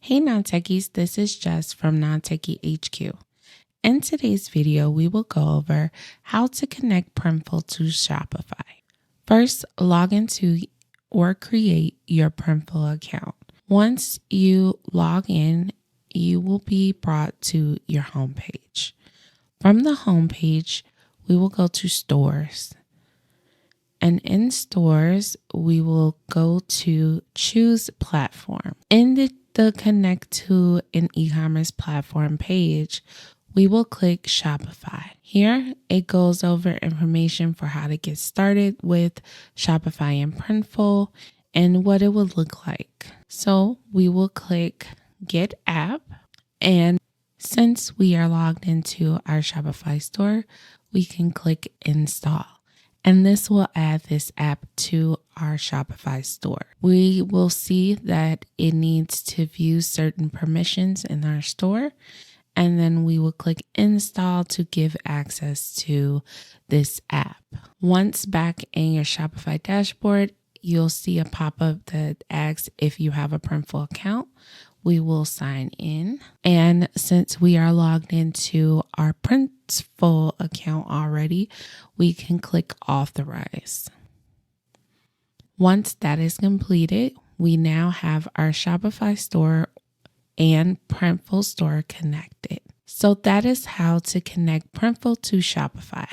Hey Non-Techies, this is Jess from Non-Techie HQ. In today's video, we will go over how to connect Printful to Shopify. First, log into or create your Printful account. Once you log in, you will be brought to your homepage. From the homepage, we will go to Stores. And in Stores, we will go to Choose Platform. In the Connect to an e-commerce platform page, we will click Shopify. Here, it goes over information for how to get started with Shopify and Printful and what it would look like. So we will click Get App. And since we are logged into our Shopify store, we can click Install. And this will add this app to our Shopify store. We will see that it needs to view certain permissions in our store. And then we will click Install to give access to this app. Once back in your Shopify dashboard, you'll see a pop-up that asks if you have a Printful account. We will sign in. And since we are logged into our Printful account already, we can click Authorize. Once that is completed, we now have our Shopify store and Printful store connected. So that is how to connect Printful to Shopify.